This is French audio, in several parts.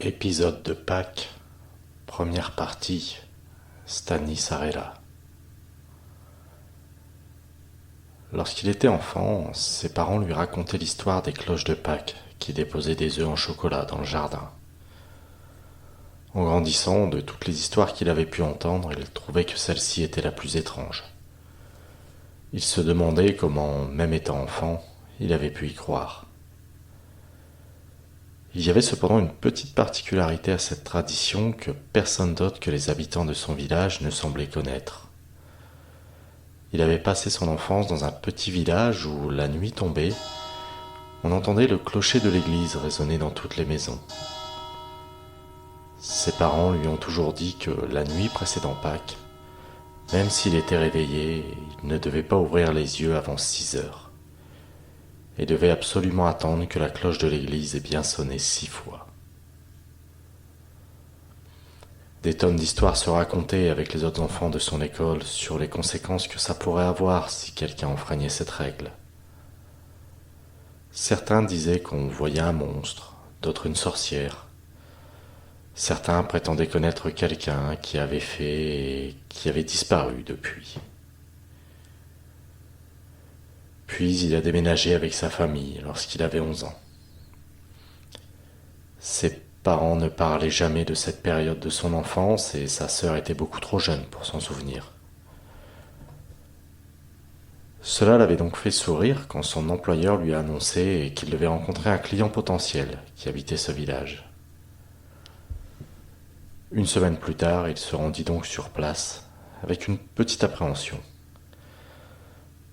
Épisode de Pâques, première partie, Stanis Arella. Lorsqu'il était enfant, ses parents lui racontaient l'histoire des cloches de Pâques qui déposaient des œufs en chocolat dans le jardin. En grandissant, de toutes les histoires qu'il avait pu entendre, il trouvait que celle-ci était la plus étrange. Il se demandait comment, même étant enfant, il avait pu y croire. Il y avait cependant une petite particularité à cette tradition que personne d'autre que les habitants de son village ne semblait connaître. Il avait passé son enfance dans un petit village où, la nuit tombée, on entendait le clocher de l'église résonner dans toutes les maisons. Ses parents lui ont toujours dit que la nuit précédant Pâques, même s'il était réveillé, il ne devait pas ouvrir les yeux avant 6 heures, et devait absolument attendre que la cloche de l'église ait bien sonné 6 fois. Des tonnes d'histoires se racontaient avec les autres enfants de son école sur les conséquences que ça pourrait avoir si quelqu'un enfreignait cette règle. Certains disaient qu'on voyait un monstre, d'autres une sorcière. Certains prétendaient connaître quelqu'un qui avait fait et qui avait disparu depuis. Puis il a déménagé avec sa famille lorsqu'il avait 11 ans. Ses parents ne parlaient jamais de cette période de son enfance et sa sœur était beaucoup trop jeune pour s'en souvenir. Cela l'avait donc fait sourire quand son employeur lui a annoncé qu'il devait rencontrer un client potentiel qui habitait ce village. Une semaine plus tard, il se rendit donc sur place avec une petite appréhension.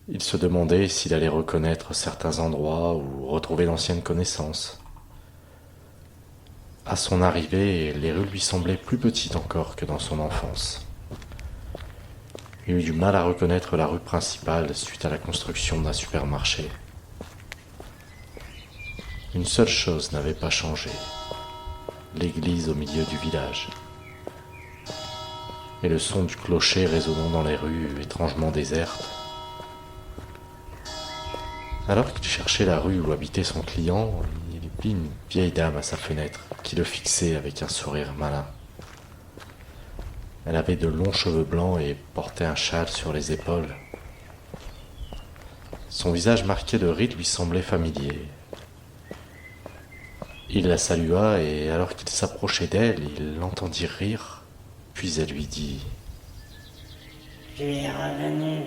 Il se demandait s'il allait reconnaître certains endroits ou retrouver d'anciennes connaissances. À son arrivée, les rues lui semblaient plus petites encore que dans son enfance. Il eut du mal à reconnaître la rue principale suite à la construction d'un supermarché. Une seule chose n'avait pas changé, l'église au milieu du village. Et le son du clocher résonnant dans les rues étrangement désertes. Alors qu'il cherchait la rue où habitait son client, il vit une vieille dame à sa fenêtre qui le fixait avec un sourire malin. Elle avait de longs cheveux blancs et portait un châle sur les épaules. Son visage marqué de rides lui semblait familier. Il la salua et alors qu'il s'approchait d'elle, il l'entendit rire, puis elle lui dit « Tu es revenu.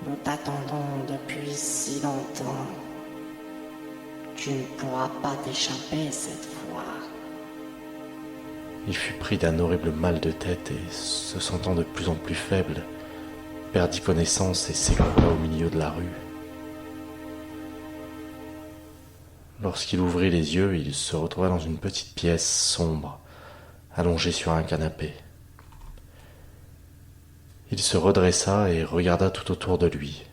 Nous t'attendons depuis si longtemps. Tu ne pourras pas t'échapper cette fois. » Il fut pris d'un horrible mal de tête et, se sentant de plus en plus faible, perdit connaissance et s'écroula au milieu de la rue. Lorsqu'il ouvrit les yeux, il se retrouva dans une petite pièce sombre, allongé sur un canapé. Il se redressa et regarda tout autour de lui.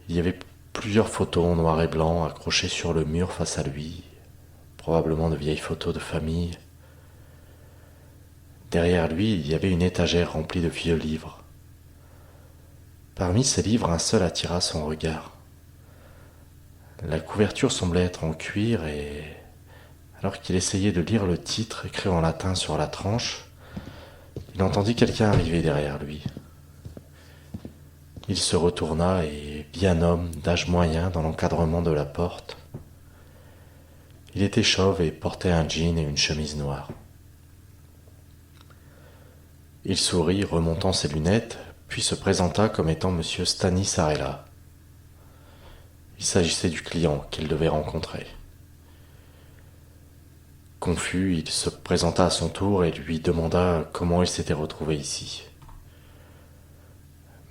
Il y avait plusieurs photos en noir et blanc accrochées sur le mur face à lui, probablement de vieilles photos de famille. Derrière lui, il y avait une étagère remplie de vieux livres. Parmi ces livres, un seul attira son regard. La couverture semblait être en cuir et, alors qu'il essayait de lire le titre écrit en latin sur la tranche, il entendit quelqu'un arriver derrière lui. Il se retourna et vit un homme d'âge moyen dans l'encadrement de la porte. Il était chauve et portait un jean et une chemise noire. Il sourit, remontant ses lunettes, puis se présenta comme étant Monsieur Stanis Arella. Il s'agissait du client qu'il devait rencontrer. Confus, il se présenta à son tour et lui demanda comment il s'était retrouvé ici.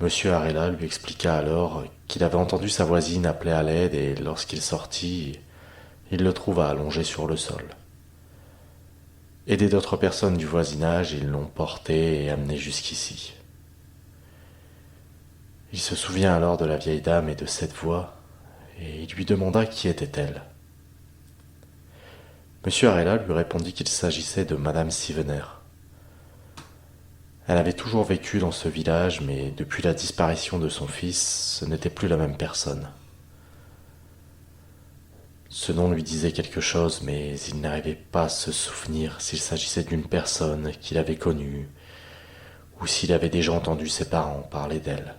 Monsieur Arella lui expliqua alors qu'il avait entendu sa voisine appeler à l'aide et lorsqu'il sortit, il le trouva allongé sur le sol. Aidé d'autres personnes du voisinage, ils l'ont porté et amené jusqu'ici. Il se souvient alors de la vieille dame et de cette voix, et il lui demanda qui était-elle. Monsieur Arella lui répondit qu'il s'agissait de Madame Sivener. Elle avait toujours vécu dans ce village, mais depuis la disparition de son fils, ce n'était plus la même personne. Ce nom lui disait quelque chose, mais il n'arrivait pas à se souvenir s'il s'agissait d'une personne qu'il avait connue ou s'il avait déjà entendu ses parents parler d'elle.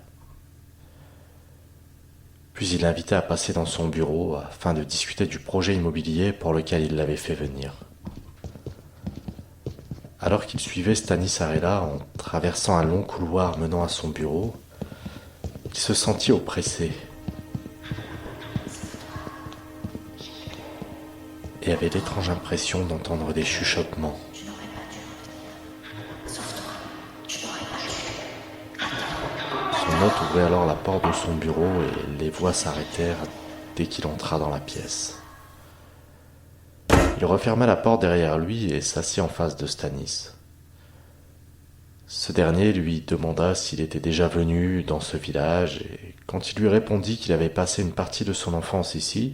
Puis il l'invitait à passer dans son bureau afin de discuter du projet immobilier pour lequel il l'avait fait venir. Alors qu'il suivait Stanisarella en traversant un long couloir menant à son bureau, il se sentit oppressé et avait l'étrange impression d'entendre des chuchotements. Son hôte ouvrit alors la porte de son bureau et les voix s'arrêtèrent dès qu'il entra dans la pièce. Il referma la porte derrière lui et s'assit en face de Stanis. Ce dernier lui demanda s'il était déjà venu dans ce village et quand il lui répondit qu'il avait passé une partie de son enfance ici,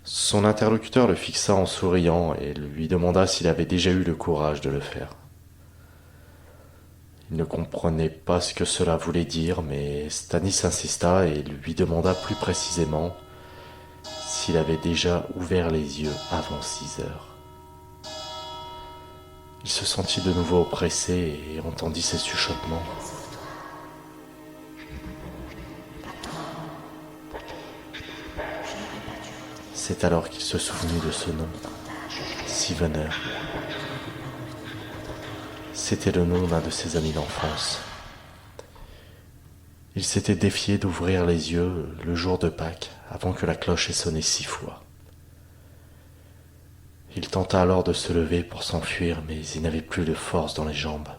son interlocuteur le fixa en souriant et lui demanda s'il avait déjà eu le courage de le faire. Il ne comprenait pas ce que cela voulait dire, mais Stanis insista et lui demanda plus précisément s'il avait déjà ouvert les yeux avant 6 heures. Il se sentit de nouveau oppressé et entendit ces chuchotements. C'est alors qu'il se souvenut de ce nom, Sivener. C'était le nom d'un de ses amis d'enfance. Il s'était défié d'ouvrir les yeux le jour de Pâques avant que la cloche ait sonné 6 fois. Il tenta alors de se lever pour s'enfuir, mais il n'avait plus de force dans les jambes.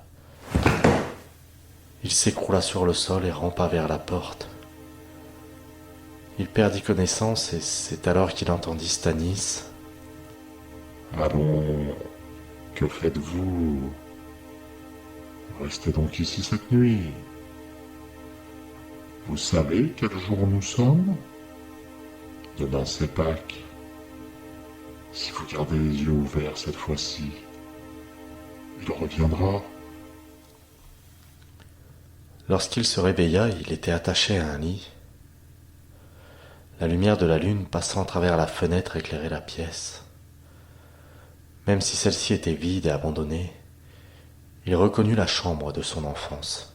Il s'écroula sur le sol et rampa vers la porte. Il perdit connaissance et c'est alors qu'il entendit Stanis. « Allons, que faites-vous? Restez donc ici cette nuit. Vous savez quel jour nous sommes? Demain c'est Pâques. Si vous gardez les yeux ouverts cette fois-ci, il reviendra. » Lorsqu'il se réveilla, il était attaché à un lit. La lumière de la lune passant à travers la fenêtre éclairait la pièce. Même si celle-ci était vide et abandonnée, il reconnut la chambre de son enfance.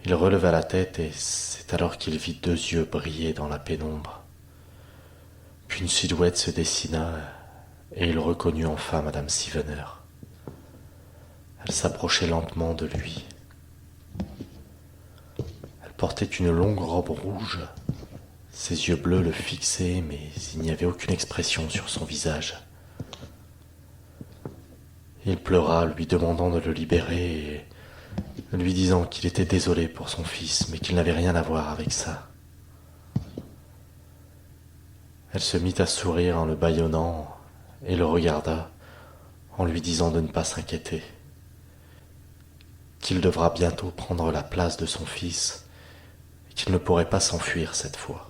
Il releva la tête et c'est alors qu'il vit 2 yeux briller dans la pénombre. Puis une silhouette se dessina et il reconnut enfin Madame Sivener. Elle s'approchait lentement de lui. Elle portait une longue robe rouge. Ses yeux bleus le fixaient, mais il n'y avait aucune expression sur son visage. Il pleura, lui demandant de le libérer et lui disant qu'il était désolé pour son fils, mais qu'il n'avait rien à voir avec ça. Elle se mit à sourire en le bâillonnant et le regarda en lui disant de ne pas s'inquiéter, qu'il devra bientôt prendre la place de son fils et qu'il ne pourrait pas s'enfuir cette fois.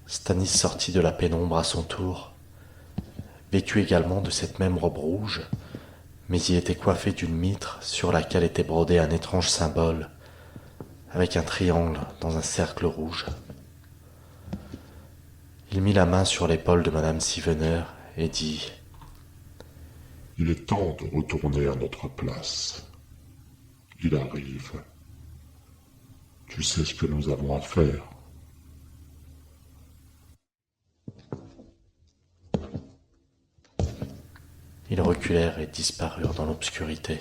Stanis sortit de la pénombre à son tour, vêtu également de cette même robe rouge, mais il était coiffé d'une mitre sur laquelle était brodé un étrange symbole avec un triangle dans un cercle rouge. Il mit la main sur l'épaule de Madame Sivener et dit « Il est temps de retourner à notre place. Il arrive. Tu sais ce que nous avons à faire. » Ils reculèrent et disparurent dans l'obscurité.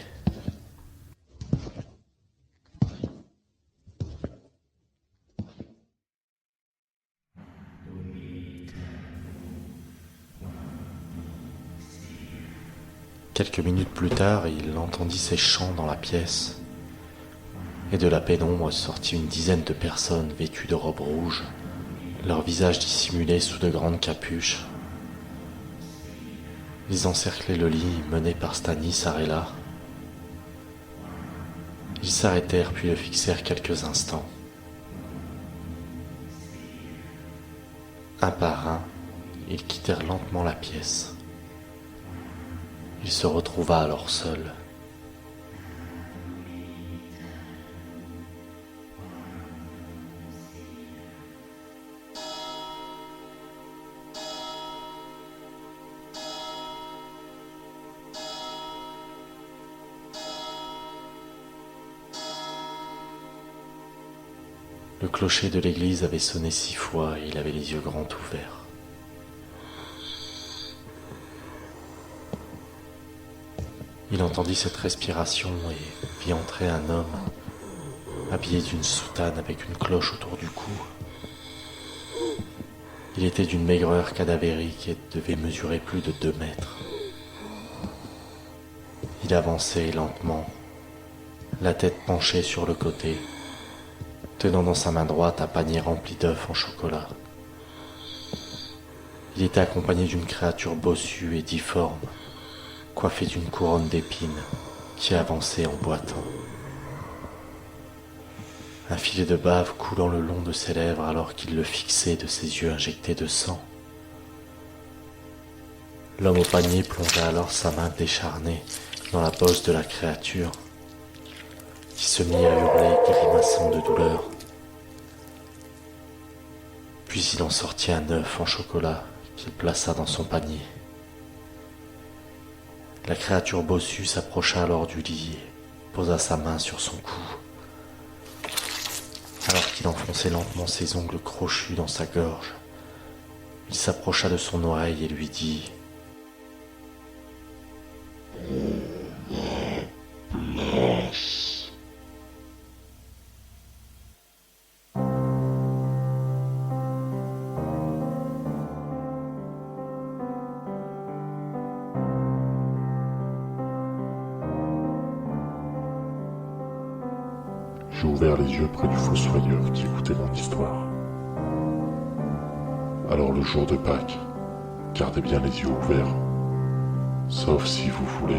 Quelques minutes plus tard, il entendit ces chants dans la pièce, et de la pénombre sortit une dizaine de personnes vêtues de robes rouges, leurs visages dissimulés sous de grandes capuches. Ils encerclaient le lit mené par Stanisarella. Ils s'arrêtèrent puis le fixèrent quelques instants. Un par un, ils quittèrent lentement la pièce. Il se retrouva alors seul. Le clocher de l'église avait sonné 6 fois et il avait les yeux grands ouverts. Il entendit cette respiration et vit entrer un homme, habillé d'une soutane avec une cloche autour du cou. Il était d'une maigreur cadavérique et devait mesurer plus de 2 mètres. Il avançait lentement, la tête penchée sur le côté, tenant dans sa main droite un panier rempli d'œufs en chocolat. Il était accompagné d'une créature bossue et difforme, coiffée d'une couronne d'épines, qui avançait en boitant. Un filet de bave coulant le long de ses lèvres alors qu'il le fixait de ses yeux injectés de sang. L'homme au panier plongea alors sa main décharnée dans la bosse de la créature, qui se mit à hurler, grimaçant de douleur. Puis il en sortit un œuf en chocolat qu'il plaça dans son panier. La créature bossue s'approcha alors du lit et posa sa main sur son cou, alors qu'il enfonçait lentement ses ongles crochus dans sa gorge. Il s'approcha de son oreille et lui dit : J'ai ouvert les yeux près du fossoyeur qui écoutait mon histoire. Alors le jour de Pâques, gardez bien les yeux ouverts, sauf si vous voulez